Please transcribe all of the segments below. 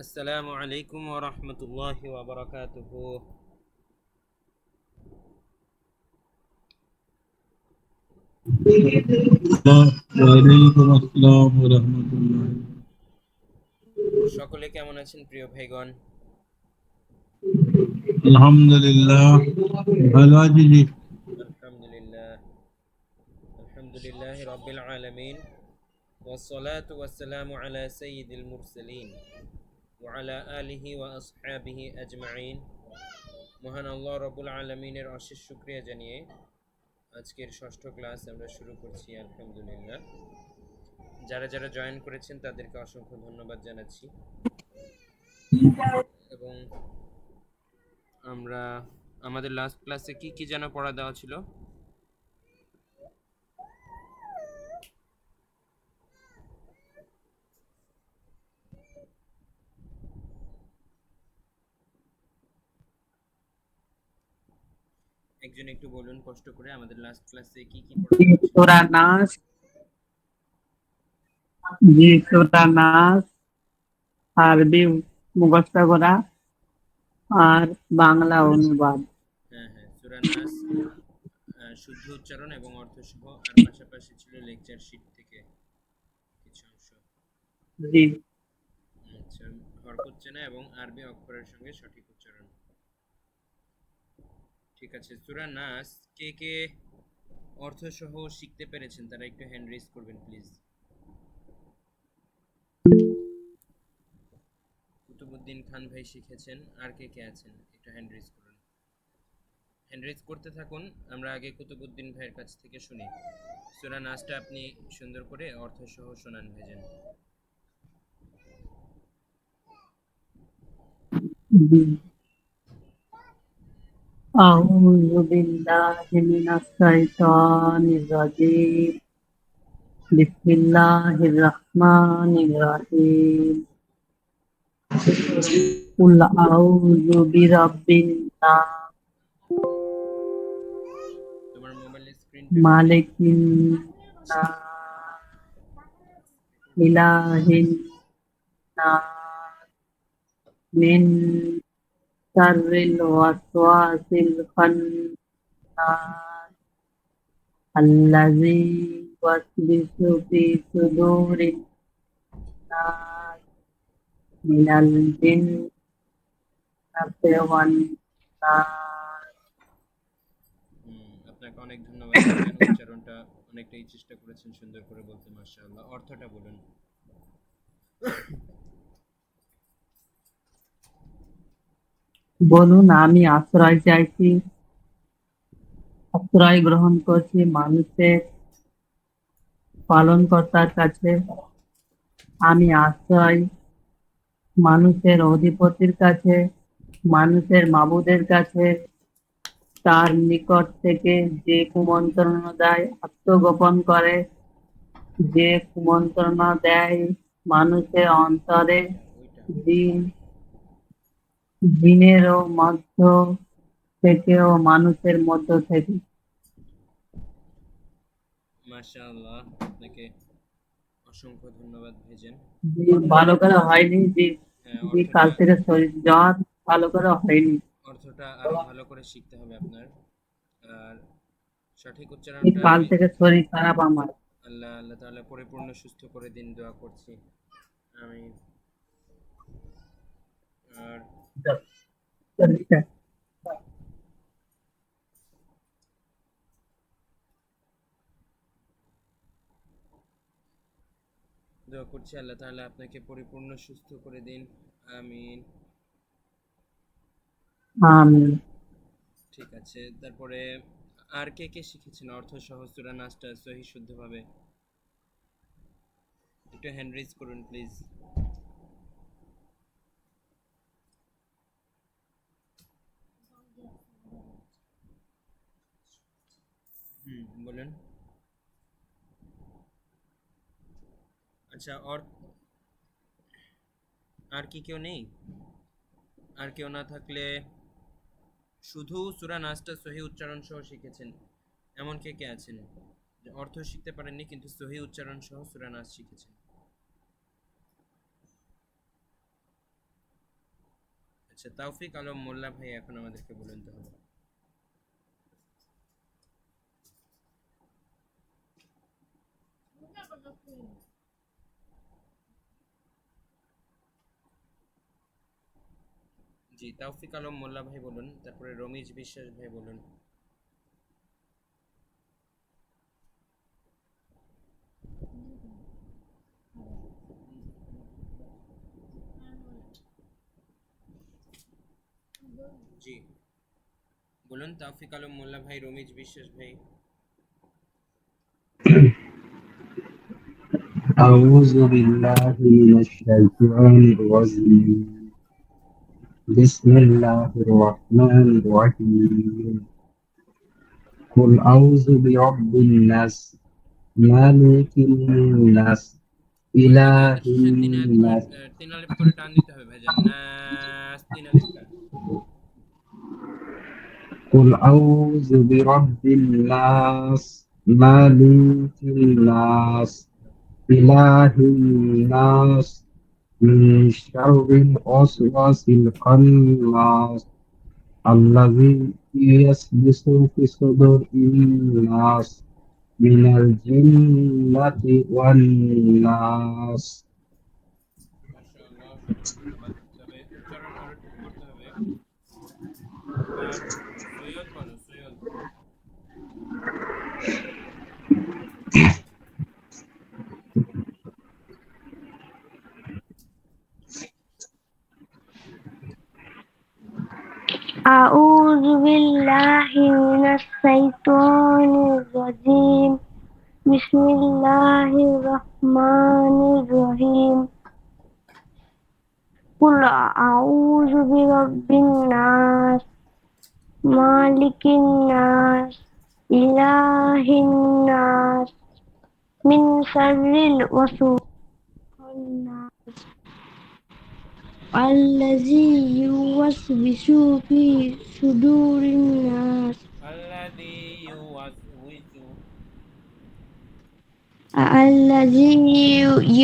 আসসালামু আলাইকুম ওয়া রাহমাতুল্লাহি ওয়া বারাকাতুহু। ওয়ালাইকুম আসসালাম ওয়া রাহমাতুল্লাহ। সকলে কেমন আছেন প্রিয় ভাইগণ? আলহামদুলিল্লাহ, ভালো আছি জি। আলহামদুলিল্লাহ, আলহামদুলিল্লাহি রাব্বিল আলামিন, ওয়াসসালাতু ওয়াসসালামু আলা সাইয়্যিদিল মুরসালিন ওয়া আলা আলিহি ওয়া আসহাবিহি আজমাইন। মহান আল্লাহ রাব্বুল আলামিনের অশেষ শুকরিয়া জানিয়ে আজকের ষষ্ঠ ক্লাস আমরা শুরু করছি আলহামদুলিল্লাহ। যারা যারা জয়েন করেছেন তাদেরকে অসংখ্য ধন্যবাদ জানাচ্ছি এবং আমরা আমাদের লাস্ট ক্লাসে কি কি যেন পড়া দেওয়া ছিল? একজন একটু বলুন কষ্ট করে, আমাদের লাস্ট ক্লাসে কি কি পড়া দেওয়া ছিল? সূরা নাস, সূরা নাস আরবি মুখস্থ করা আর বাংলা অনুবাদ। হ্যাঁ হ্যাঁ, সূরা নাস শুদ্ধ উচ্চারণ এবং অর্থ সহ, আর পাশাপাশি ছিল লেকচার শিট থেকে কিছু অংশ। জি, আচ্ছা, হরকত চেনা এবং আরবি অক্ষরের সঙ্গে সঠিক উচ্চারণ। ঠিক আছে, সূরা নাস কে কে অর্থ সহ শিখতে পেরেছেন তারা একটু হ্যান্ড রেজ করবেন প্লিজ। কুতুবউদ্দিন খান ভাই শিখেছেন, আর কে কে আছেন একটু হ্যান্ড রেজ করুন। হ্যান্ড রেজ করতে থাকুন, আমরা আগে কুতুবউদ্দিন ভাইয়ের কাছ থেকে শুনি। সূরা নাসটা আপনি সুন্দর করে অর্থ সহ শোনান ভাইজান। জি। আউযু বিল্লাহি মিনাশ শাইতানির রাজিম। বিসমিল্লাহির রাহমানির রাহিম। কুল আউযু বিরাব্বিন নাস, তোমার মোবাইলের স্ক্রিনটা একটু চেঞ্জ। মালিকিন নাস, ইলাহিন নাস, মিন শাররিল ওয়াসওয়াসিল খান্নাস আল্লাযী ইউওয়াসবিসু ফি সুদুরিন নাস মিনাল জিন্নাতি ওয়ান নাস। আপনাকে অনেক ধন্যবাদ ভাইজান, উচ্চারণটা অনেকটাই চেষ্টা করেছেন সুন্দর করে বলতে, মাশাআল্লাহ। অর্থটা বলুন। বলুন, আমি আশ্রয় চাইছি, আশ্রয় গ্রহণ করছি মানুষের পালনকর্তার কাছে। আমি আশ্রয় মানুষের অধিপতির কাছে, মানুষের মাবুদের কাছে, তার নিকট থেকে যে কুমন্ত্রণা দেয় আত্মগোপন করে, যে কুমন্ত্রণা দেয় মানুষের অন্তরে, ওইটা জিন জিনেরও মধ্য থেকে ও মানুষের মধ্য থেকে। মাশাআল্লাহ, আপনাকে অসংখ্য ধন্যবাদ ভাইজান। জি, ভালো করে হয়নি জি। হ্যাঁ, জি, কাল অর্থটা থেকে শরীর জ্বর, ভালো করে হয়নি। অর্থটা আরো ভালো করে শিখতে হবে আপনার। আর সঠিক এই উচ্চারণটা কাল আমি থেকে শরীর খারাপ আমার। আল্লাহ আল্লাহ তাআলা পরিপূর্ণ সুস্থ করে দিন, দোয়া করছি আমি। আর দোয়া করছি আল্লাহ তাআলা আপনাকে পরিপূর্ণ সুস্থ করে দিন, আমিন। আমিন। ঠিক আছে, তারপরে আর কে কে শিখেছেন অর্থ সহ সূরা নাসটা সহি শুদ্ধভাবে? একটু হ্যান্ড রেজ করুন প্লিজ। বলুন। আচ্ছা, আর কি কেউ নেই? আর কেউ না থাকলে শুধু সূরা নাসটা সহি উচ্চারণ সহ শিখেছেন এমন কে কে আছেন? যে অর্থ শিখতে পারেননি কিন্তু সহি উচ্চারণ সহ সূরা নাস শিখেছেন? আচ্ছা, তৌফিক আলম মোল্লা ভাই এখন আমাদেরকে বলুন তাহলে। জি, তৌফিক আলম মোল্লা ভাই বলুন, তারপরে রমিজ বিশ্বাস ভাই বলুন। জি বলুন, তৌফিক আলম মোল্লা ভাই, রমিজ বিশ্বাস ভাই। أعوذ بالله من الشيطان الرجيم بسم الله الرحمن الرحيم قل أعوذ برب الناس مالك الناس এখানে إله তিন আলিফ করে الناس তিন আলিফ করে টান দিতে হবে ভাইজান, নাস তিন আলিফটা। قل أعوذ برب الناس مالك الناس إله الناس من شر الوسواس الخناس الذي يسبس في صدور الناس من الجنة والناس মাশাআল্লাহ, অসংখ্য ধন্যবাদ। তবে উচ্চারণ আরো ঠিক করতে হবে। সৈয়দ বলো, সৈয়দ। أعوذ بالله من الشيطان الرجيم بسم الله الرحمن الرحيم قل أعوذ برب الناس مالك الناس إله الناس من شر الوسواس الخناس الذي يوسوس في صدور الناس আল্লাযী ইউওয়াসউইসু الذي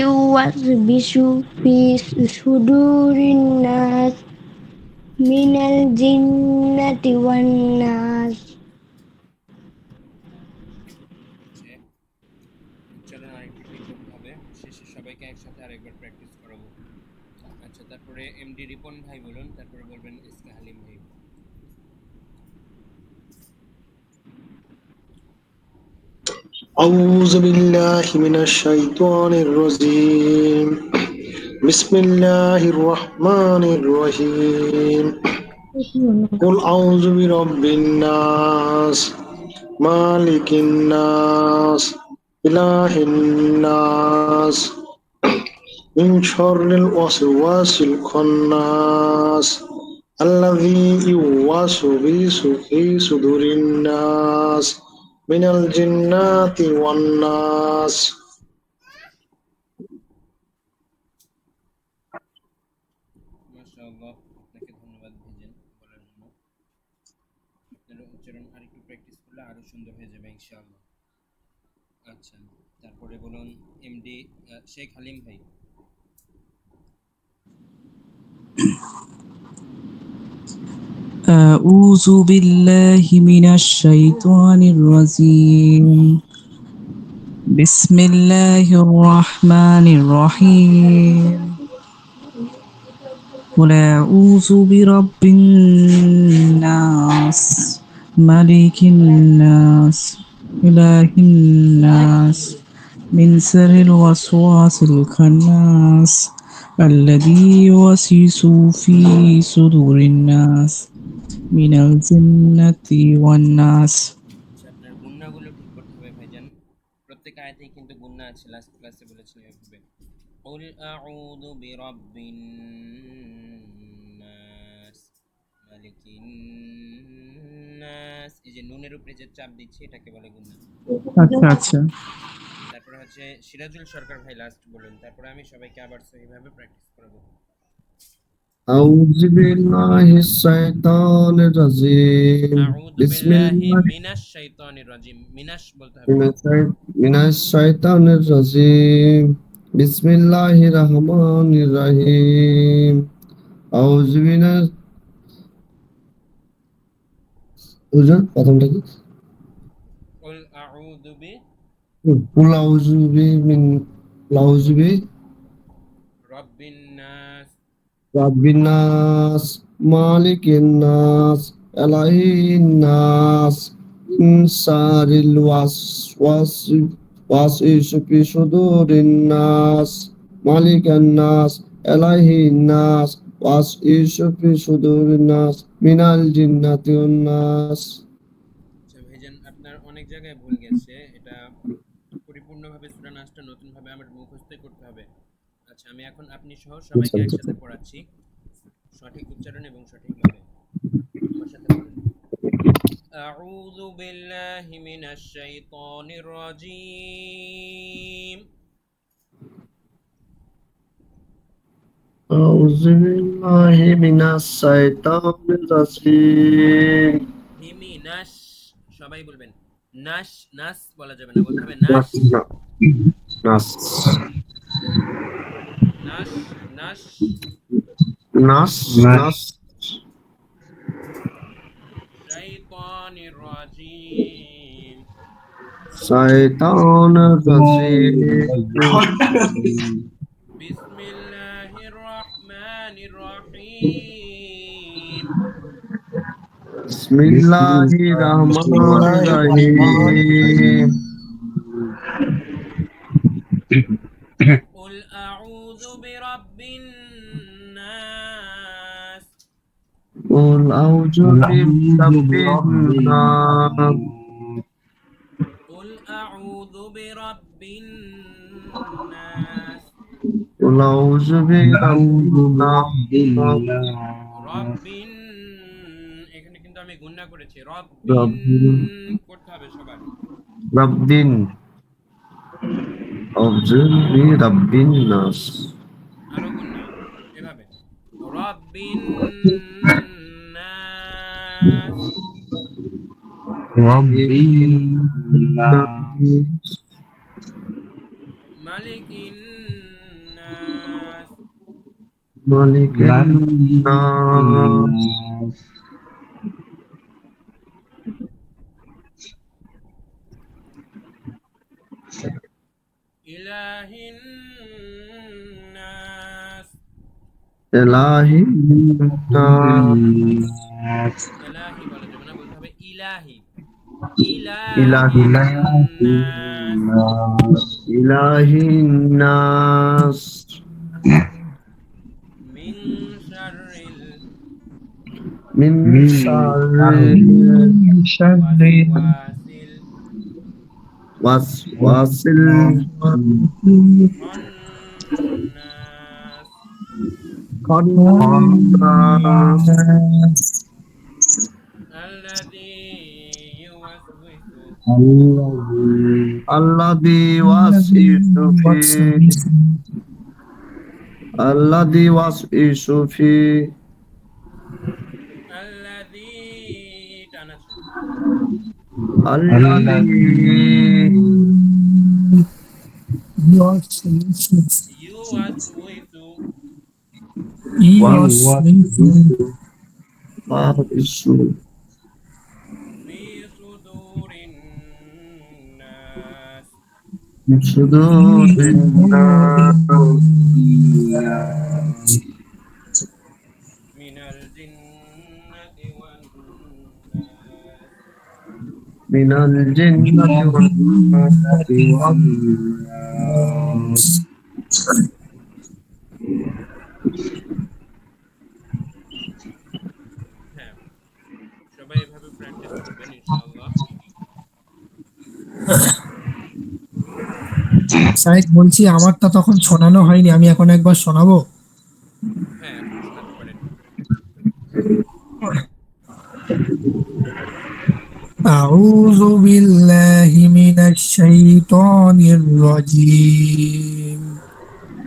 يوسوس في صدور الناس من الجنة والناس হচ্ছে উচ্চারণ আরেকটু ঠিক করতে হবে। শেষে সবাইকে একসাথে আরেকবার প্র্যাকটিস করাবো। আচ্ছা, তারপরে এমডি রিপন ভাই বলুন, তারপরে বলবেন ইসকা হালিম ভাই। أعوذ بالله من الشيطان الرجيم بسم الله الرحمن الرحيم قل أعوذ برب الناس مالك الناس إله الناس من شر الوسواس الخناس الذي يوسوس في صدور الناس من الجنة والناس মাশাআল্লাহ, আপনাকে ধন্যবাদ ভাইজান বলার জন্য। আপনার উচ্চারণ আরেকটু প্র্যাকটিস করলে আরো সুন্দর হয়ে যাবে ইনশাআল্লাহ। আচ্ছা, তারপরে বলুন এমডি শেখ হালিম ভাই। أعوذ بالله من الشيطان الرجيم بسم الله الرحمن الرحيم قل أعوذ برب الناس ملك الناس إله الناس من شر الوسواس الخناس الذي يوسوس في صدور الناس মিনাল জিন্নাতি ওয়ান নাস। আচ্ছা, আপনার গুন্নাগুলো ঠিক করতে হবে ভাইজান। প্রত্যেক আয়াতেই কিন্তু গুন্না আছে, লাস্ট ক্লাসে বলেছিলাম এভাবে। কুল আউযু বিরাব্বিন নাস মালিকিন নাস, এই যে নুনের উপরে যে চাপ দিচ্ছি এটাকে বলে গুন্না। আচ্ছা আচ্ছা। তারপরে হচ্ছে সিরাজুল সরকার ভাই লাস্ট বলুন, তারপরে আমি সবাইকে আবার সহিভাবে প্র্যাকটিস করাবো। أعوذ بالله الشيطان الرجيم আউযু بسم বিল্লাহি الله মিনাশ শাইতানির রাজিম, মিনাশ বলতে হবে। من الشيطان الرجيم بسم الله الرحمن الرحيم أعوذ হুজুর প্রথমটা কি কুল আউযু বি কুল আউযু বি রাব্বিন নাস রাব্বিন নাস মালিকিন নাস ইলাহিন নাস মিন শারিল ওয়াসওয়াসি ফি সুদুরিন নাস মালিকান নাস ইলাহিন নাস ওয়াসওয়াসি ফি সুদুরিন নাস মিনাল জিন্নাতি ওয়ান নাস। আচ্ছা ভাইজান, আপনার অনেক জায়গায় ভুল গেছে। এটা পরিপূর্ণভাবে সূরা নাসটা নতুনভাবে আমার মুখস্থই করতে হবে। আচ্ছা, আমি এখন আপনি সহ সবাইকে একসাথে পড়াচ্ছি, সঠিক উচ্চারণ এবং সঠিকভাবে। আমার সাথে পড়ুন। আউযু বিল্লাহি মিনাশ শাইতানির রাজীম। আউযু বিল্লাহি মিনাশ শাইতানির রাজীম। নাস, সবাই বলবেন। নাস, নাস বলা যাবে না, বলতে হবে নাস। নাস নাস, নাস। নাস নাস শাইতানির রাজীম। শাইতানির রাজীম। বিসমিল্লাহির রহমানির রহিম। বিসমিল্লাহির রহমানির রহিম। কুল আউযু বিরাব্বিন নাস। কুল আউযু বিরাব্বিন নাস। কুল আউযু বিরাব্বিন নাস। কুল আউযু বিরাব্বিন নাস। রব্বিন, এখানে কিন্তু আমি গুণনা করেছি। রব্বিন রব্বিন করতে হবে সবার। রব্বিন আউযু বিরাব্বিন নাস। আরো গুণনা এভাবে, রব্বিন নাস। ربنا মালিকিন নাস। মালিকিন নাস। ইলাহিন নাস। ইলাহিন নাস। ইলাহি বলা যাবে না, বলতে হবে ইলাহি। ইলাহিন নাস। ইলাহিন নাস। মিন শাররিল মিন শাররিল ওয়াসওয়াসিল ওয়াসওয়াসিল খান্নাস। খান্নাস। الذي يوسوس الذي يوسوس في الذي টানাচ্ছ الذي يوسوس في صدور الناس في صدور الناس من الجنة والناس من الجنة والناس. হ্যাঁ, সবাই এভাবে প্র্যাকটিস করবেন ইনশাআল্লাহ। সাইদ বলছি আমারটা তখন শোনানো হয়নি, আমি এখন একবার শোনাবো। হ্যাঁ, এখন শোনাতে পারেন। আউযু বিল্লাহি মিনাশ শাইতানির রাজীম।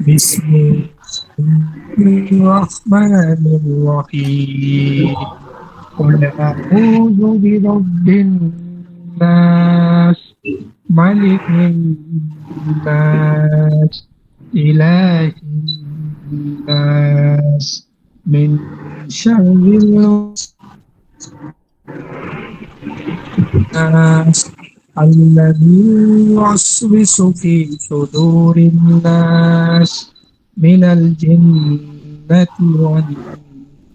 বিসমিল্লাহির রহমানির রহিম। কুল আউযু বিরাব্বিন নাস মালিকিন নাস ইলাহিন নাস মিন শাররিল الناس الذي يوسوس في صدور الناس من الجنة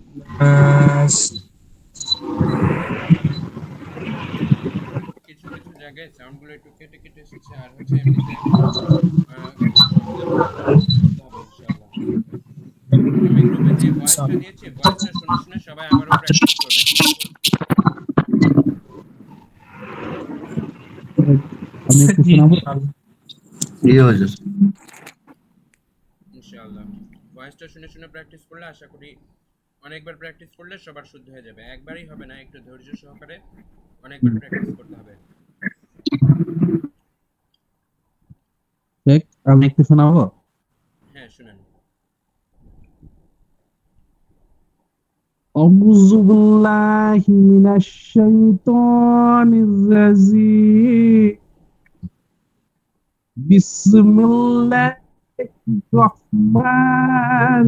والناس কিছু কিছু জায়গায় সাউন্ডগুলো একটু কেটে কেটে এসেছে, আর হচ্ছে এমনিতে শব্দের মাত্রাটা বেশি করতে হবে ইনশাআল্লাহ। আমি গ্রুপে যে ভয়েসটা দিয়েছি, ভয়েসটা শুনে শুনে সবাই আবারও প্র্যাকটিস করবেন আমি একটু শোনাবো ইনশাআল্লাহ। ভয়েসটা শুনে শুনে প্র্যাকটিস করলে আশা করি অনেকবার প্র্যাকটিস করলে সবার শুদ্ধ হয়ে যাবে। একবারই হবে না, একটু ধৈর্য সহকারে অনেকবার প্র্যাকটিস করতে হবে। আমি একটু শোনাবো। হ্যাঁ, শুনেন। أعوذ بالله من الشيطان الرجيم بسم الله الرحمن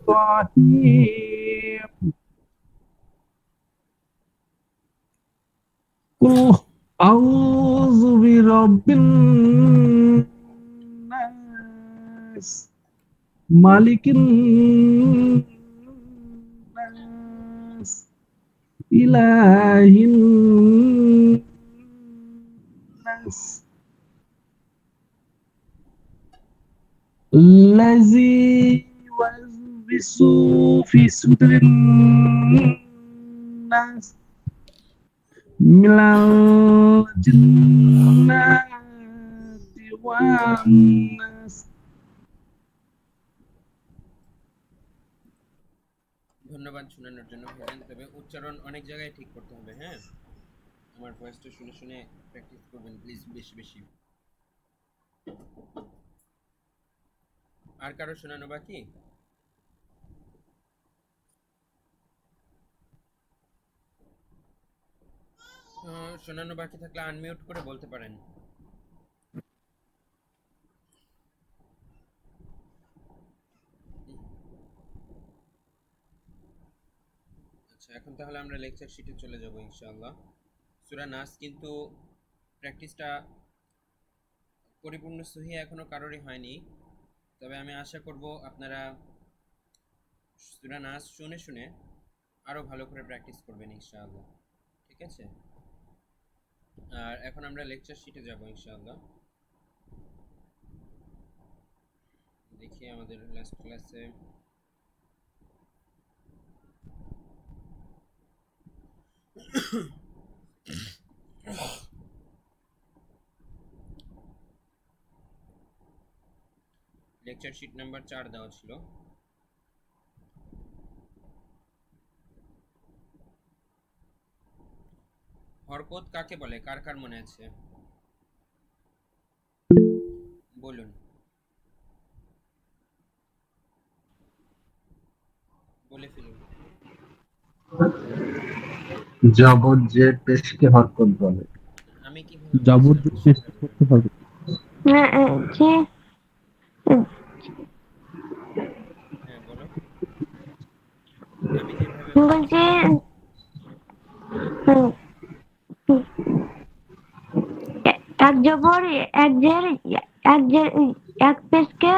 الرحيم قل أعوذ برب الناس مالك الناس إله الناس الذي يوسوس في صدور الناس من الجنة والناس। ধন্যবাদ শোনানোর জন্য ভাইজান। তবে উচ্চারণ অনেক জায়গায় ঠিক করতে হবে। হ্যাঁ, আমার ভয়েসটা শুনে শুনে প্র্যাকটিস করবেন প্লিজ বেশি বেশি। আর কারো শোনানো বাকি? শোনানো বাকি থাকলে আনমিউট করে বলতে পারেন। আচ্ছা, এখন তাহলে আমরা লেকচার শিটে চলে যাব ইনশাআল্লাহ। সূরা নাস কিন্তু প্র্যাকটিসটা পরিপূর্ণ সহি এখনো কারোরই হয়নি, তবে আমি আশা করব আপনারা সূরা নাস শুনে শুনে আরো ভালো করে প্র্যাকটিস করবেন ইনশাআল্লাহ। ঠিক আছে, আর এখন আমরা লেকচার শিটে যাব ইনশাআল্লাহ। দেখি আমাদের লাস্ট ক্লাসে লেকচার শিট নাম্বার 4 দেওয়া ছিল। হরকত কাকে বলে? কার কার মনে আছে বলুন। বলে ফেলুন। জবর যে পেশকে হরকত বলে। আমি কি জবর চেষ্টা করতে হবে। হ্যাঁ, বলো। আমি যেভাবে বলছি এক জবর এক জের এক পেশকে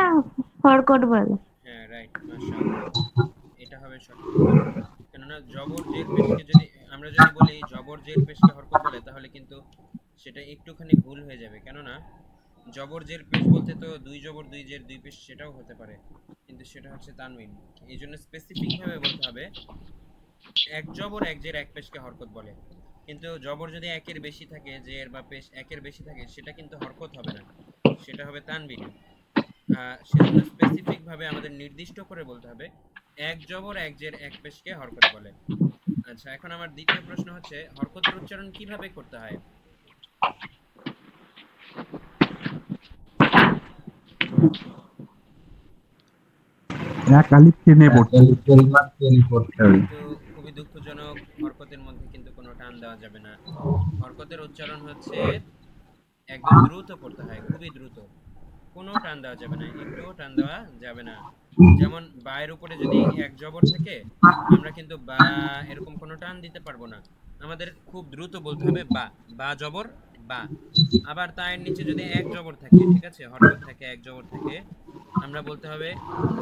হরকত বলে। হ্যাঁ, রাইট, মাশাআল্লাহ, এটা হবে সঠিক উত্তর। কেননা জবর জের পেশকে আমরা যদি বলি জবর জের পেশকে হরকত বলে, তাহলে কিন্তু সেটা একটুখানি ভুল হয়ে যাবে। কেননা জবর জের পেশ বলতে তো দুই জবর দুই জের দুই পেশ, সেটাও হতে পারে, কিন্তু সেটা হচ্ছে তানবিন। এই জন্য স্পেসিফিক ভাবে বলতে হবে এক জবর এক জের এক পেশকে হরকত বলে। কিন্তু জবর যদি একের বেশি থাকে, জের বা পেশ একের বেশি থাকে, সেটা কিন্তু হরকত হবে না, সেটা হবে তানবিন। সেজন্য স্পেসিফিক ভাবে আমাদের নির্দিষ্ট করে বলতে হবে এক জবর এক জের এক পেশকে হরকত বলে। আচ্ছা, এখন আমার দ্বিতীয় প্রশ্ন হচ্ছে হরকতের উচ্চারণ কিভাবে করতে হয়? এক আলিফ টেনে পড়তে কিন্তু খুবই দুঃখজনক, হরকতের মধ্যে কিন্তু কোনো টান দেওয়া যাবে না। হরকতের উচ্চারণ হচ্ছে একদম দ্রুত করতে হয়, খুবই দ্রুত, কোনো টান দেওয়া যাবে না, একটুও টান দেওয়া যাবে না। যেমন বায়ের উপরে যদি এক জবর থাকে, আমরা কিন্তু বা এরকম কোনো টান দিতে পারবো না। আমাদের খুব দ্রুত বলতে হবে বা, বা জবর বা। আবার তায়ের নিচে যদি এক জবর থাকে, ঠিক আছে, হরকত থাকে, এক জবর থাকে, আমরা বলতে হবে,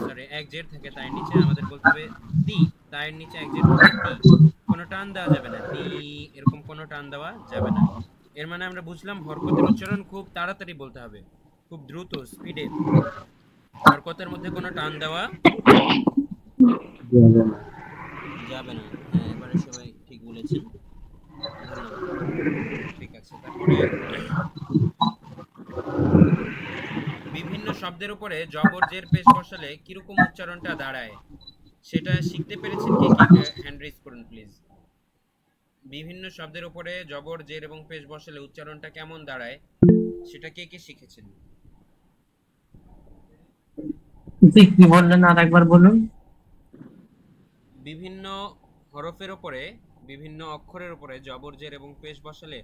সরি এক জের থাকে তায়ের নিচে, আমাদের বলতে হবে তি। তায়ের নিচে এক জের হলে তি, কোনো টান দেওয়া যাবে না, তি এরকম কোনো টান দেওয়া যাবে না। এর মানে আমরা বুঝলাম হরকতের উচ্চারণ খুব তাড়াতাড়ি বলতে হবে, খুব দ্রুত স্পিডে, হরকতের মধ্যে কোনো টান দেওয়া যাবে না। হ্যাঁ, এবারে সবাই ঠিক বলেছেন, ধন্যবাদ। ঠিক আছে, তারপরে বিভিন্ন শব্দের উপরে জবর জের পেশ বসালে কিরকম উচ্চারণটা দাঁড়ায় সেটা শিখতে পেরেছেন কে কে? হ্যান্ড রেজ করুন প্লিজ। বিভিন্ন শব্দের উপরে জবর জের এবং পেশ বসালে উচ্চারণটা কেমন দাঁড়ায় সেটা কে কে শিখেছেন? জি, কি বললেন আর একবার বলুন। বিভিন্ন হরফের উপরে, বিভিন্ন অক্ষরের উপরে জবর জের এবং পেশ বসালে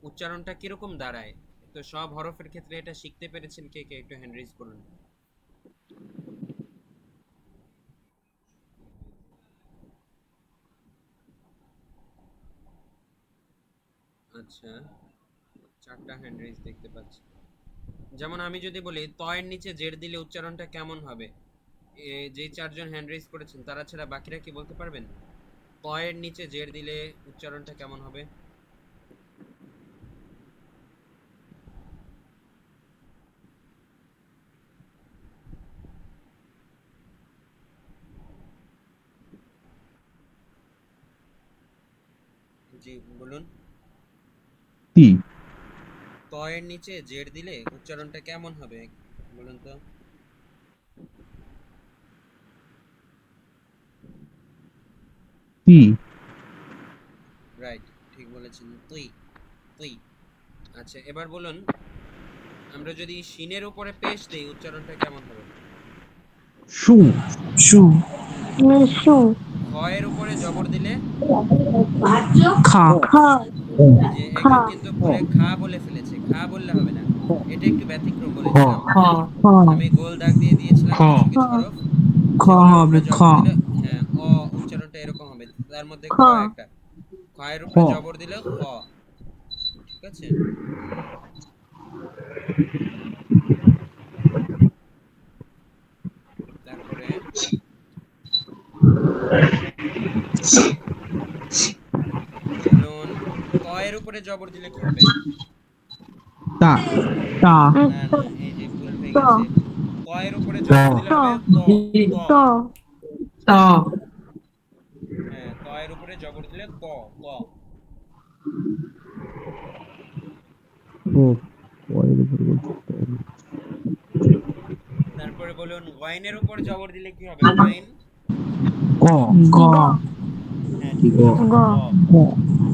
উচ্চারণটা কিরকম দাঁড়ায়, তো সব হরফের ক্ষেত্রে এটা শিখতে পেরেছেন কে কে? একটু হ্যান্ড রেজ করুন। আচ্ছা, 4টা হ্যান্ড রেজ দেখতে পাচ্ছি। যেমন আমি যদি বলি তয়ের নিচে জের দিলে উচ্চারণটা কেমন হবে, যে 4জন হ্যান্ড রেজ করেছেন তারা ছাড়া বাকিরা কি বলতে পারবেন তয়ের নিচে জের দিলে উচ্চারণটা কেমন হবে? জি বলুন। তি। তয়ের নিচে জের দিলে উচ্চারণটা কেমন হবে বলুন তো? তি। রাইট, ঠিক বলেছেন, তুই, তুই। আচ্ছা, এবার বলুন আমরা যদি শিনের উপরে পেশ দেই উচ্চারণটা কেমন হবে? সু। সু। সু। খয়ের উপরে জবর দিলে, খা। খ। এই যে খ। একজন কিন্তু ভুলে খা বলে ফেলেছে, খা বললে হবে না, এটা একটু ব্যতিক্রম বলেছিলাম। খ। খ। আমি গোল দাগ দিয়ে দিয়েছিলাম খ। কিছু খ। কিছু হরফ, খ যেগুলোর হবে উপরে খ। জবর দিলে, হ্যাঁ, অ উচ্চারণটা এরকম হবে, তার মধ্যে খ। খ একটা। খয়ের উপরে জবর দিলে খ, ঠিক আছে। তারপরে বলুন তয়ের উপরে জবর দিলে কি হবে? তা। তা। না না, এই যে ভুল হয়ে ত। গেছে, তয়ের উপরে ত। জবর দিলে ত। হবে ত। ত। ত। ত। হ্যাঁ, তয়ের উপরে জবর দিলে ত। ত। ও পরের উপর বলতে হবে। তারপরে বলুন গয়নের উপর জবর দিলে কি হবে? গয়ন। গ। গ। গ। হ্যাঁ, ঠিক গ। বলেছেন, গ। গ। গ।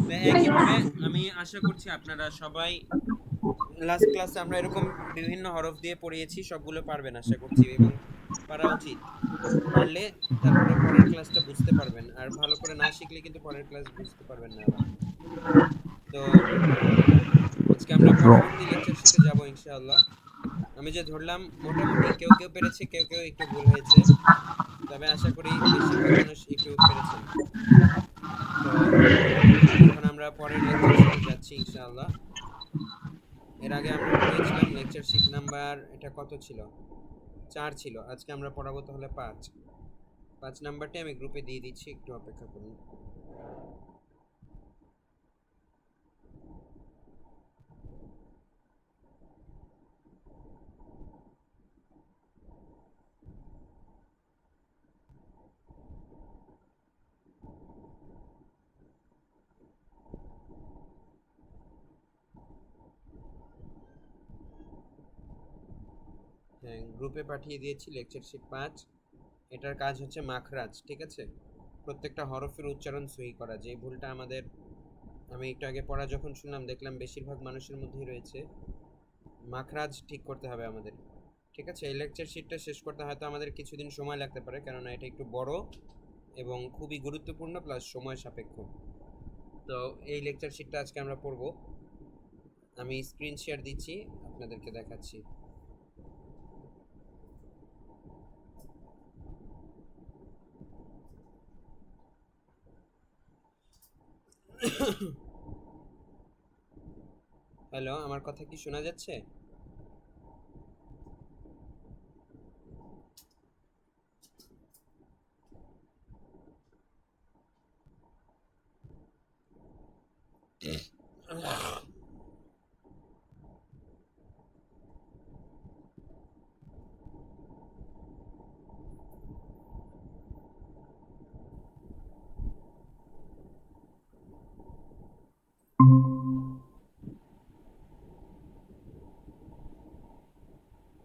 তো একইভাবে আমি আশা করছি আপনারা সবাই লাস্ট ক্লাসে আমরা এরকম বিভিন্ন হরফ দিয়ে পড়িয়েছি, সবগুলো পারবেন আশা করছি, এবং পারা উচিত। পারলে তারপরে পরের ক্লাসটা বুঝতে পারবেন, আর ভালো করে না শিখলে কিন্তু পরের ক্লাস বুঝতে পারবেন না আবার। তো আজকে আমরা র। পরবর্তী লেকচার শিটে যাব ইনশাআল্লাহ। আমি যে ধরলাম মোটামুটি কেউ কেউ পেরেছে, কেউ কেউ একটু ভুল হয়েছে, তবে আশা করি বেশিরভাগ মানুষ একটু পেরেছেন। তো এখন আমরা পরের লেকচার শিটে যাচ্ছি ইনশাআল্লাহ। এর আগে আমরা পড়িয়েছিলাম লেকচার শিট নাম্বার, এটা কত ছিল? 4 ছিল, আজকে আমরা পড়াবো তাহলে 5। 5 নাম্বারটি আমি গ্রুপে দিয়ে দিচ্ছি, একটু অপেক্ষা করুন। হ্যাঁ, গ্রুপে পাঠিয়ে দিয়েছি লেকচার শিট 5। এটার কাজ হচ্ছে মাখরাজ, ঠিক আছে, প্রত্যেকটা হরফের উচ্চারণ সহি করা, যে ভুলটা আমাদের, আমি একটু আগে পড়া যখন শুনলাম দেখলাম বেশিরভাগ মানুষের মধ্যেই রয়েছে, মাখরাজ ঠিক করতে হবে আমাদের। ঠিক আছে, এই লেকচার শিটটা শেষ করতে হয়তো আমাদের কিছুদিন সময় লাগতে পারে, কেননা এটা একটু বড় এবং খুবই গুরুত্বপূর্ণ প্লাস সময় সাপেক্ষ। তো এই লেকচার শিটটা আজকে আমরা পড়ব। আমি স্ক্রিন শেয়ার দিচ্ছি, আপনাদেরকে দেখাচ্ছি। হ্যালো, আমার কথা কি শোনা যাচ্ছে?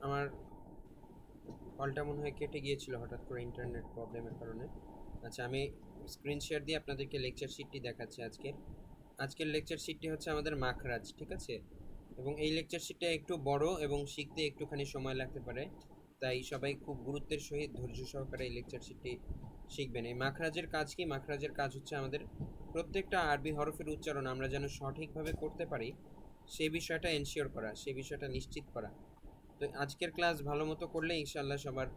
আমার কলটা মনে হয় কেটে গিয়েছিল হঠাৎ করে ইন্টারনেট প্রবলেমের কারণে। আচ্ছা, আমি স্ক্রিন শেয়ার দিয়ে আপনাদেরকে লেকচার শিটটি দেখাচ্ছি। আজকের লেকচার শিটটি হচ্ছে আমাদের মাখরাজ, ঠিক আছে? এবং এই লেকচার শিটটা একটু বড় এবং শিখতে একটুখানি সময় লাগতে পারে, তাই সবাই খুব গুরুত্বের সহিত ধৈর্য সহকারে এই লেকচার শিটটি শিখবেন। এই মাখরাজের কাজ কি? মাখরাজের কাজ হচ্ছে আমাদের প্রত্যেকটা আরবি হরফের উচ্চারণ আমরা যেন সঠিকভাবে করতে পারি সেই বিষয়টা এনশিওর করা, সেই বিষয়টা নিশ্চিত করা। তো আজকের ক্লাস ভালো মতো করলে ইনশাআল্লাহ সবার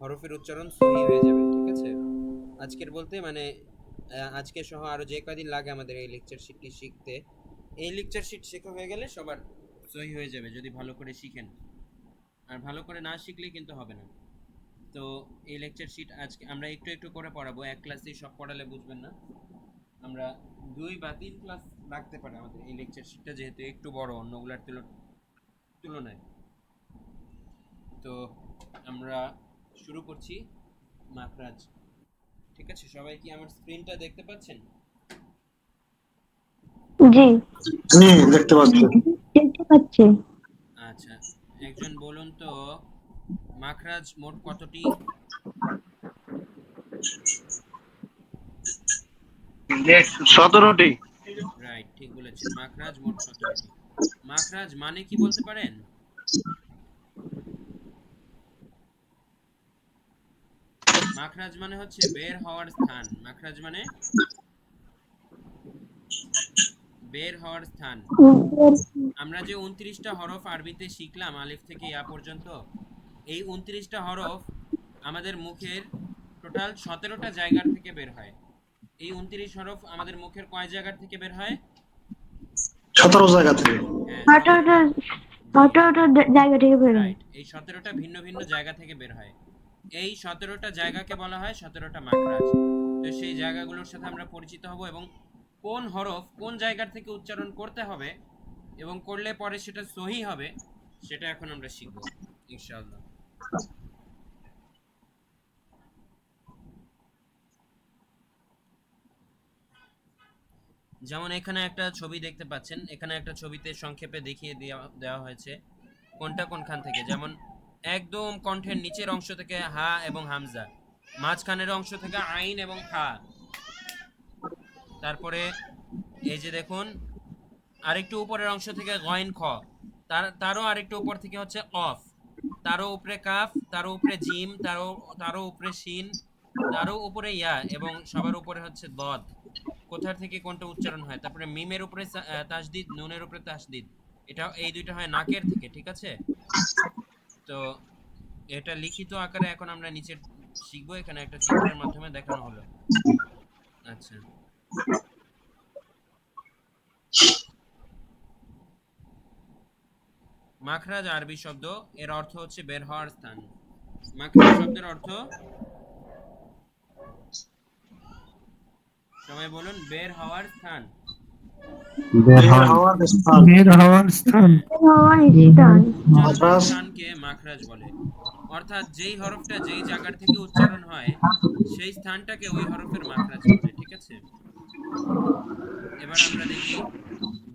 হরফের উচ্চারণ সহি হয়ে যাবে, ঠিক আছে? আজকের বলতে মানে আজকে সহ আরও যে কদিন লাগে আমাদের এই লেকচার শিটটি শিখতে, এই লেকচার শিট শেখা হয়ে গেলে সবার সহি হয়ে যাবে যদি ভালো করে শিখেন। আর ভালো করে না শিখলে কিন্তু হবে না। তো এই লেকচার শিট আজকে আমরা একটু একটু করে পড়াবো, এক ক্লাসেই সব পড়ালে বুঝবেন না। আমরা 2 বা 3 ক্লাস লাগতে পারে আমাদের এই লেকচার শিটটা, যেহেতু একটু বড় অন্যগুলোর তুলনায়। তো আমরা শুরু করছি মাখরাজ, ঠিক আছে? সবাই কি আমার স্ক্রিনটা দেখতে পাচ্ছেন? জি দেখতে পাচ্ছি। দেখতে পাচ্ছি। আচ্ছা, একজন বলুন তো মাখরাজ মোট কতটি? 17টি। রাইট, ঠিক বলেছেন, মাখরাজ মোট 17টি। মাখরাজ মানে কি বলতে পারেন? মাখরাজ মানে হচ্ছে বের হওয়ার স্থান। মাখরাজ মানে বের হওয়ার স্থান। আমরা যে 29টা হরফ আরবিতে শিখলাম আলিফ থেকে ইয়া পর্যন্ত, এই 29টা হরফ আমাদের মুখের টোটাল 17টা জায়গার থেকে বের হয়। এই 29 হরফ আমাদের মুখের কয় জায়গার থেকে বের হয়? 17 জায়গা থেকে। হ্যাঁ, 17টা জায়গা থেকে বের হয়। রাইট, এই 17টা ভিন্ন ভিন্ন জায়গা থেকে বের হয়। এই 17টা জায়গাকে বলা হয় 17টা মাখরাজ। তো সেই জায়গাগুলোর সাথে আমরা পরিচিত হব এবং কোন হরফ কোন জায়গার থেকে উচ্চারণ করতে হবে এবং করলে পরে সেটা সহি হবে সেটা এখন আমরা শিখব ইনশাআল্লাহ। যেমন এখানে একটা ছবি দেখতে পাচ্ছেন, এখানে একটা ছবিতে সংক্ষেপে দেখিয়ে দেওয়া হয়েছে কোনটা কোনখান থেকে। যেমন একদম কণ্ঠের নিচের অংশ থেকে হা এবং হামজা, মাঝখানের অংশ থেকে আইন এবং হা, তারপরে এই যে দেখুন আরেকটু উপরের অংশ থেকে গয়েন খ, তারও আরেকটু উপর থেকে হচ্ছে অফ, তারও উপরে কাফ, তারও উপরে জিম, তারও উপরে শিন, তারও উপরে ইয়া এবং সবার উপরে হচ্ছে দদ। কোথার থেকে কোনটা উচ্চারণ হয়? তারপরে মিমের উপরে তাসদিদ, নুনের উপরে তাসদিদ, এটা এই দুইটা হয় নাকের থেকে, ঠিক আছে? তো এটা লিখিত আকারে এখন আমরা নিচে শিখবো, এখানে একটা চিত্রের মাধ্যমে দেখানো হলো। আচ্ছা, মাখরাজ আরবি শব্দ, এর অর্থ হচ্ছে বের হওয়ার স্থান। মাখরাজ শব্দের অর্থ সবাই বলুন, বের হওয়ার স্থান। বের হওয়ার স্থান। বের হওয়ার স্থান। উচ্চারণের স্থানকে মাখরাজ বলে। অর্থাৎ যেই হরফটা যেই জায়গার থেকে উচ্চারণ হয় সেই স্থানটাকে ওই হরফের মাখরাজ বলে, ঠিক আছে? এবার আমরা দেখি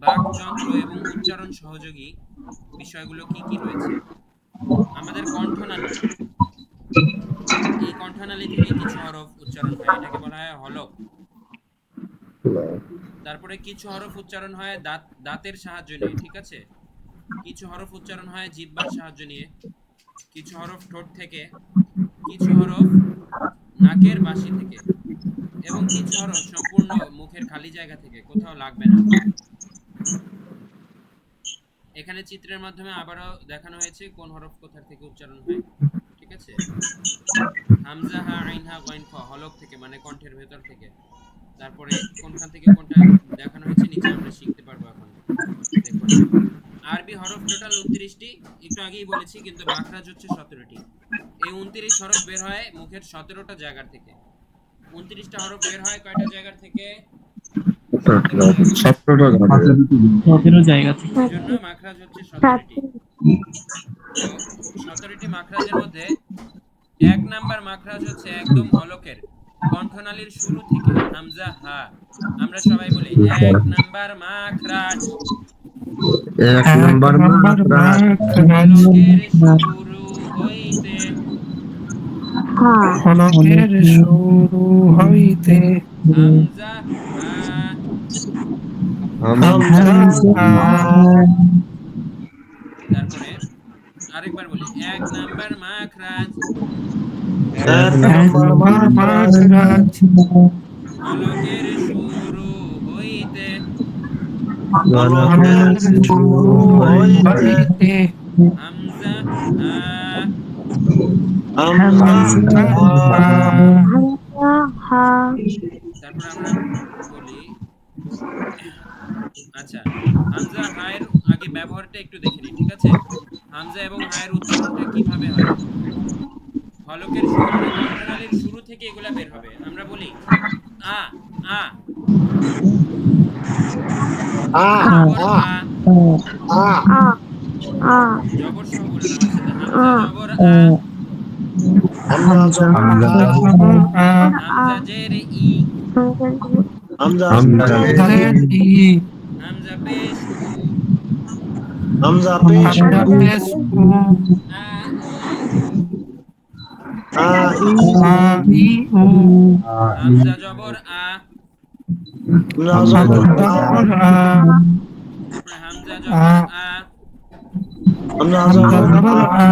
বাকযন্ত্র এবং উচ্চারণ সহযোগী বিষয়গুলো কি কি রয়েছে। আমাদের কণ্ঠনালী, এই কণ্ঠনালী থেকে কিছু হরফ উচ্চারণ হয়, এটাকে বলা হয় হলক। তারপরে কিছু হরফ উচ্চারণ হয় দাঁতের সাহায্য নিয়ে, ঠিক আছে? কিছু হরফ উচ্চারণ হয় জিহ্বার সাহায্য নিয়ে, কিছু হরফ ঠোঁট থেকে, কিছু হরফ নাকের বাসি থেকে, এবং কিছু হরফ সম্পূর্ণ মুখের খালি জায়গা থেকে, কোথাও লাগবে না। এখানে চিত্রের মাধ্যমে আবারও দেখানো হয়েছে কোন হরফ কোথা থেকে উচ্চারণ হয়, ঠিক আছে? হামজা, হা, আইন, হা, গইন, খ হলক থেকে, মানে কণ্ঠের ভেতর থেকে। তারপরে কোনখান থেকে কোনটা দেখানো হয়েছে নিচে আমরা শিখতে পারবো এখন। দেখুন, আরবি হরফ টোটাল 29টি, একটু আগেই বলেছি, কিন্তু মাখরাজ হচ্ছে 17টি। এই 29 হরফ বের হয় মুখের 17টা জায়গা থেকে। 29টা হরফ বের হয় কয়টা জায়গা থেকে? 17 জায়গা থেকে। এজন্য মাখরাজ হচ্ছে 17টি। তো 17টি মাখরাজের মধ্যে 1 নাম্বার মাখরাজ হচ্ছে একদম হলকের কণ্ঠনালীর শুরু থেকে হামজা হা। আমরা সবাই বলি 1 নাম্বার মাখরাজ। 1 নাম্বার মাখরাজ হলকের শুরু হইতে হলকের শুরু হইতে হামজা হা। তারপরে আরেকবার বলি 1 নাম্বার মাখরাজ। 1 নাম্বার মাখরাজ হলকের শুরু হইতে হলকের শুরু হইতে হামজা হা। হামজা হা তারপর আমরা বলি, আচ্ছা, হামজা হায়ের আগে ব্যবহারটা একটু দেখে নিই, ঠিক আছে? হামজা এবং হায়ের উচ্চারণটা কিভাবে হয়? হলকের শুরু মানে কণ্ঠনালীর শুরু থেকে এগুলা বের হবে। আমরা বলি আ আ আ জবর আ, আ আ জবর সহ বলেন আমার সাথে, হামজা জবর আ, হামজা হামজা জের ই, হামজা হামজা পেশ উ, হামজা পেশ আ ই উ, ই হামজা জবর আ, হামজা জবর আ তারপরে হামজা জবর আ, হামজা জবর আ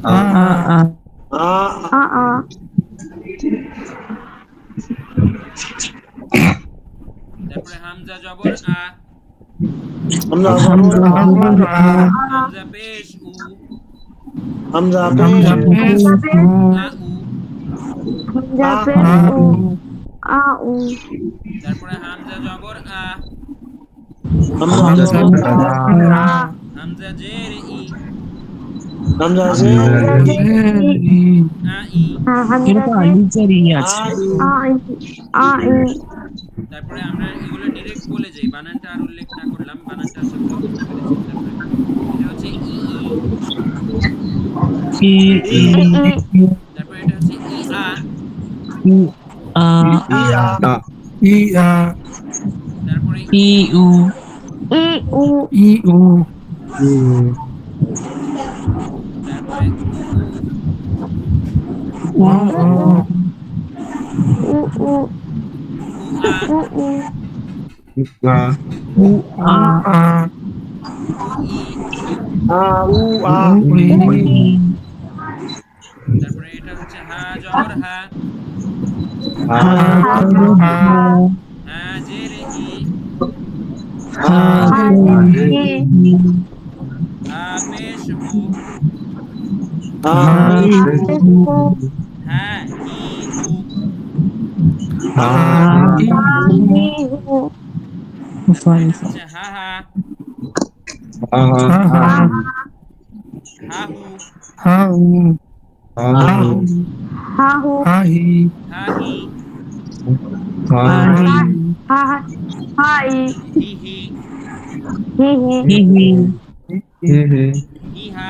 আ আ, আ তারপরে হামজা জবর আ, হামজা জবর আ হামজা পেশ উ, হামজা পেশ আ উ, তারপরে হামজা জবর আ, হামজা জবর আ হামজা জের ই, হামজা জের আ ই, তারপরে আমরা এগুলো ডিরেক্ট বলে যাই, বানানটা আর উল্লেখ না করলাম, বানানটা আশা করি বুঝতে পেরেছেন। তারপরে এটা হচ্ছে ই ই, তারপরে এটা হচ্ছে ই আ, তারপরে ই উ, তারপরে উ উ, উ আ, উ ই, উ আ তারপরে এটা হচ্ছে হা জবর হা, হা জের ই, হা পেশ হু, হা হি হু, এটা হচ্ছে হা হা, হা হু, হা হি, হি হি, হি হা,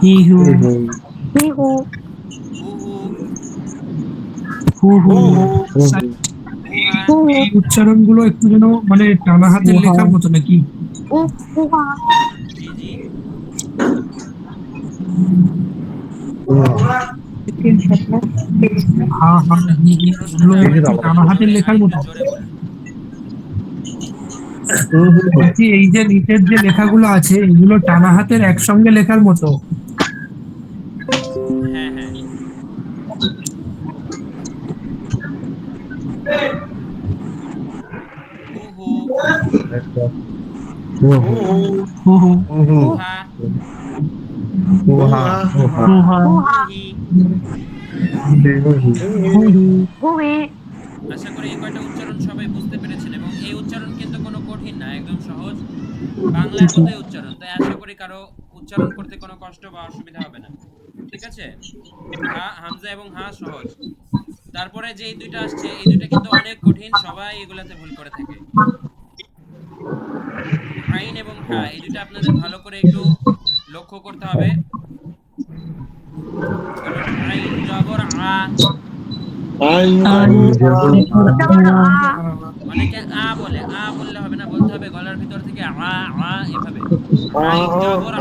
হি হু, হু হু, এই উচ্চারণ গুলো একটু যেন মানে টানা হাতের লেখার মতো নাকি? জি জি, এগুলো একটু টানা হাতের লেখার মতো। জোরে বলুন। বলছি এই যে নিচের যে লেখাগুলো আছে এগুলো টানা হাতের একসঙ্গে লেখার মতো। হ্যাঁ হ্যাঁ, হু হু, হু হা, হুহা হুহা হুহি। হুহি আশা করি এই কয়টা উচ্চারণ সবাই বুঝতে পেরেছেন এবং এই উচ্চারণ কিন্তু কোনো কঠিন না, একদম সহজ বাংলার মতোই উচ্চারণ, তাই আশা করি কারো উচ্চারণ করতে কোনো কষ্ট বা অসুবিধা হবে না। ঠিক আছে, হা হামজা এবং হা সহজ। তারপরে যে এই দুইটা আসছে এই দুইটা কিন্তু অনেক কঠিন, সবাই এগুলাতে ভুল করে থাকে। আইন এবং হা এই দুইটা আপনাদের ভালো করে একটু লক্ষ্য করতে হবে। বলুন আইন জবর আ। আইন জবর আ অনেকে আ বলে, আ বললে হবে না, বলতে হবে গলার ভিতর থেকে আ আ এভাবে। আইন জবর আ,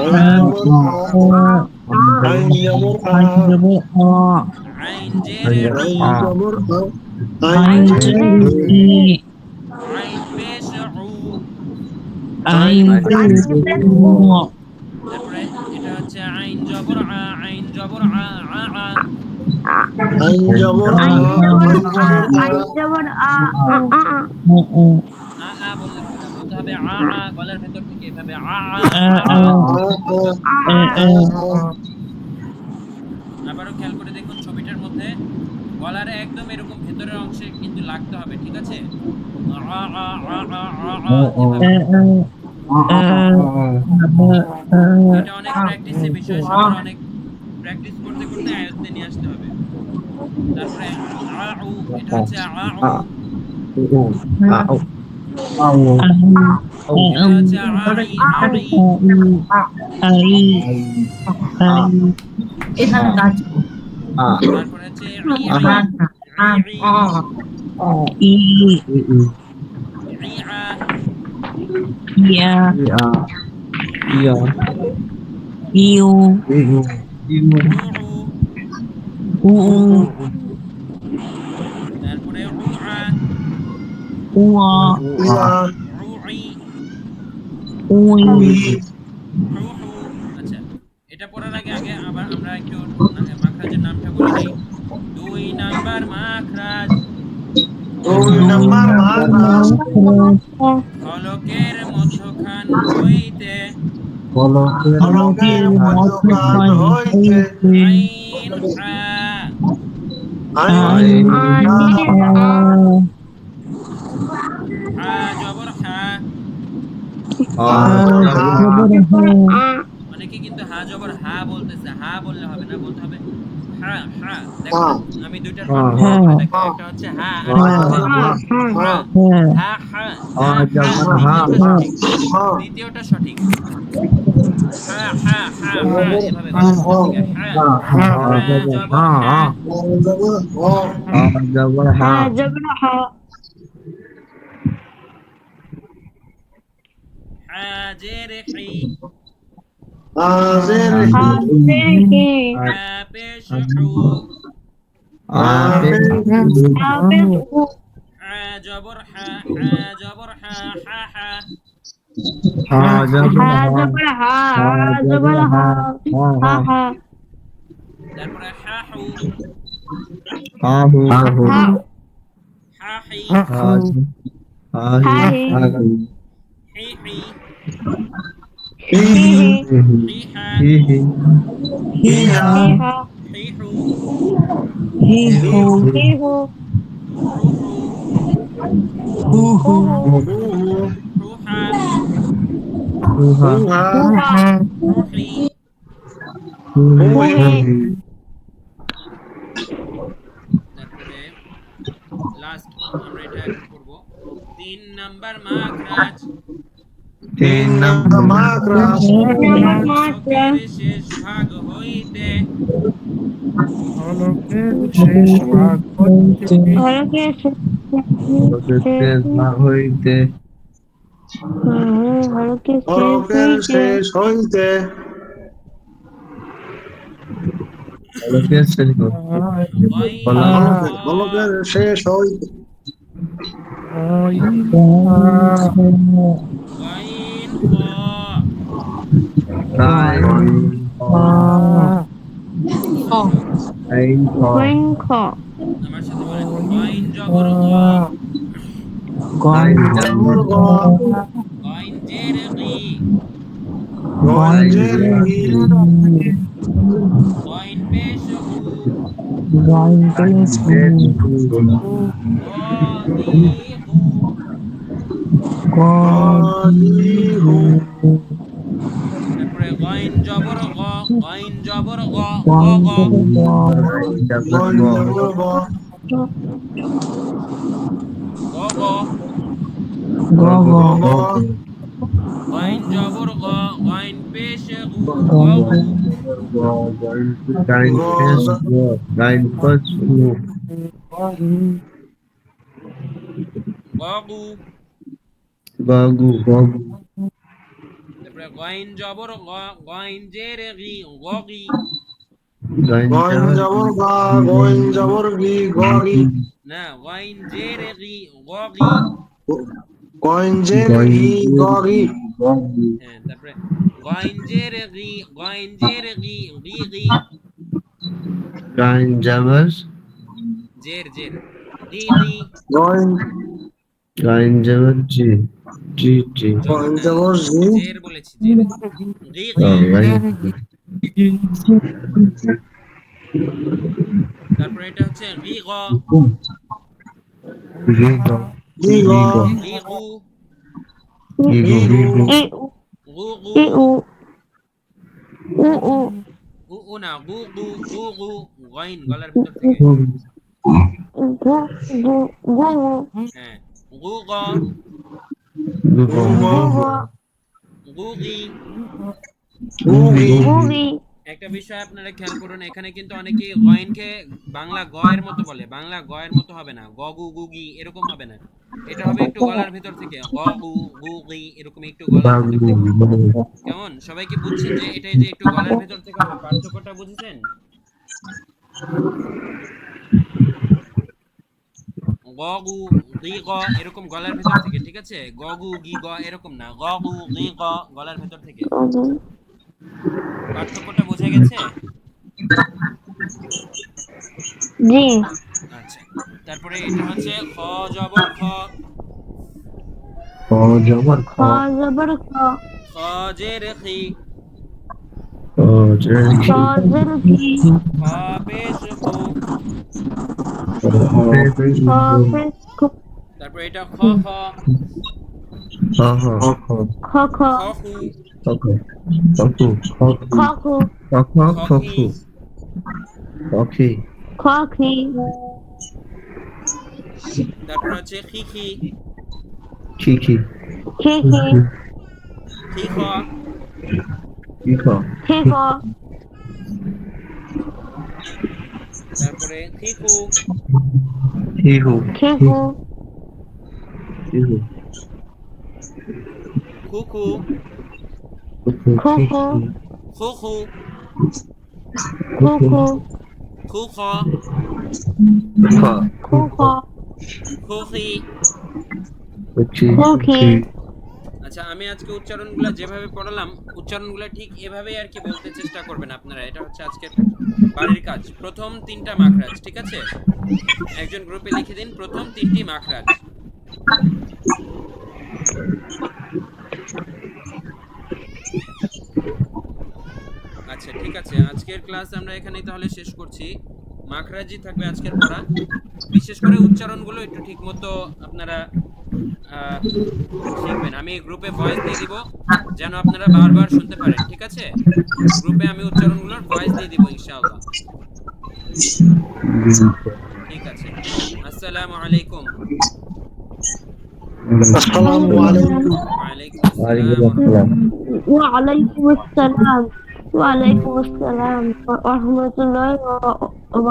আইন জবর আ, আইন জেরে ই, আইন জবর আ, আইন জি আইন পেশ উ। আইন উ তারপরে এটা হচ্ছে আইন জবর আ, আইন জবর আ আ আ। আইন জবর আ, আইন জবর আ উ আ আ বললে হবে না, বলতে হবে আ আ গলার ভেতর থেকে এভাবে আ আ। আবারও খেয়াল করে দেখুন ছবিটার মধ্যে গলার একদম এরকম ভেতরের অংশে কিন্তু লাগতে হবে, ঠিক আছে? আ আ আ আ আ আ এভাবে। এটা অনেক প্র্যাকটিসের বিষয়, সবার অনেক প্র্যাকটিস করতে করতে আয়ত্তে নিয়ে আসতে হবে। তারপরে আ উ, এটা হচ্ছে আ উ, এটা হচ্ছে আই আই। তারপরে হচ্ছে ই ই ই আ ইয়া ইয়া ইউ উ উ। উ তারপরে উ আ উয়া ইয়া, উ ই উই হু হু। আচ্ছা, এটা পড়ার আগে আগে আবার আমরা একটু মাখরাজের নামটা বলে নেই। 2 নাম্বার মাখরাজ দুই নাম্বার মাখরাজ ফলকের মধ্যখান হইতে ফলকের মধ্যখান হইতে আইন হা। আইন হা জবর হা। অনেকে কিন্তু হা জবর হা বলতেছে, হা বললে হবে না, বলতে হবে হা হা। দেখো আমি দুইটার পার্থক্য করে দেখাই, একটা হচ্ছে হা আর একটা হচ্ছে হা। হা দ্বিতীয়টা সঠিক, হা হা হা হা এভাবে বলা সঠিক। হা হা জবর হা, হা জবর হা হা জেরে হি, হাজির হা জের হি হা পেশ হু, হা পেশ হু হা জবর হা, হা জবর হা হা হা। হা জবর হা জবর হা হা হা তারপরে হা হু, হা হা হি, হা হি হি হি, হি হি হা, হি হা হি হু, হি হু হি হু হু হু, হু হু হু হা, হু হা হু হি। হু হি তারপরে লাস্ট আমরা এটা এখন করব 3 নাম্বার মাখরাজ তিন নাম্বার মাখরাজ ফলকের শেষ ভাগ হইতে হলকে হইতে হলকে ফলকের শেষ হইতে ফলকের শেষ হইতে গাইন কইন খ আমার সাথে বলেন গাইন জবর গ, গয় জবর গ, গাইন জের কি, গঞ্জের ই, গাইন পেশ গালিহু তারপরে গাইন জবর গ, গাইন জবর গ, গ গ, গইন জবর গ গ গ, গ গ গাইন জবর গ, গাইন পেশ গু, গ গু, গ গু, তারপরে গাইন জবর গ, গাইন জের গি, গ গি, গইন জবর গা গইন জবর গি গরি না গাইন জের গি, গ গি, গইন জের গি গরি হ্যাঁ তারপরে গাইন জের গি, গাইন জের গি, গি গি, জের জের গি গি, গইন গাইন জবর জি জি জি গইন জবর জি জের বলেছি জের, গি গি, তারপরে এটা হচ্ছে গি গ, জি গ গি গু, ই গু গু গু, ই উ উ উ গু উ না গু গু, গু গু, গাইন গলার ভিতর থেকে, গু গু গু হ্যাঁ গু গ, গু গ গু গি। গুগি গুগি একটা বিষয় আপনারা খেয়াল করুন, এখানে কিন্তু অনেকেই গয়েনকে বাংলা গ এর মতো বলে, বাংলা গ এর মতো হবে না, গগু গুগি এরকম হবে না, এটা হবে একটু গলার ভিতর থেকে, গগু গুগি এরকম একটু গলার ভিতর থেকে। কেমন সবাই কি বুঝছেন যে এটা যে একটু গলার ভিতর থেকে হবে, পার্থক্যটা বুঝেছেন? গগু গি গ এরকম গলার ভিতর থেকে, ঠিক আছে? গগু গি গ এরকম না, গগু গি গ গলার ভিতর থেকে। পার্থক্যটা বোঝা গেছে? জি আচ্ছা, তারপরে এটা হচ্ছে খ জবর খ, খ জবর খ খ জের খি, খ জের কি খ পেশ খু, খ পেশ খু তারপরে এটা খ খ, খ খ খ খু, খ খু খ খি, খ খি তারপর হচ্ছে খি খি, খি খি খি খ, খি খ তারপরে খি খু, খি খু খু খু, খু খু খু খু, খু খু খু খ, খু খ খু খি। খু খি আচ্ছা, আমি আজকে উচ্চারণগুলো যেভাবে পড়ালাম, উচ্চারণগুলো ঠিক এভাবেই আর কি বলতে চেষ্টা করবেন আপনারা। এটা হচ্ছে আজকের বাড়ির কাজ। প্রথম 3টা মাখরাজ, ঠিক আছে? একজন গ্রুপে লিখে দিন প্রথম 3টি মাখরাজ। আচ্ছা ঠিক আছে, আজকের ক্লাস আমরা এখানেই তাহলে শেষ করছি। মাখরাজই থাকবে আজকের পড়া, বিশেষ করে উচ্চারণগুলো একটু ঠিকমতো আপনারা শিখবেন। আমি গ্রুপে ভয়েস দিয়ে দিব যেন আপনারা বারবার শুনতে পারেন, ঠিক আছে? গ্রুপে আমি উচ্চারণগুলোর ভয়েস দিয়ে দিব ইনশাআল্লাহ। ঠিক আছে, আসসালামু আলাইকুম। আসসালামু আলাইকুম। ওয়ালাইকুম আসসালাম। ওয়ালাইকুম আসসালাম ওয়া রাহমাতুল্লাহি ওয়া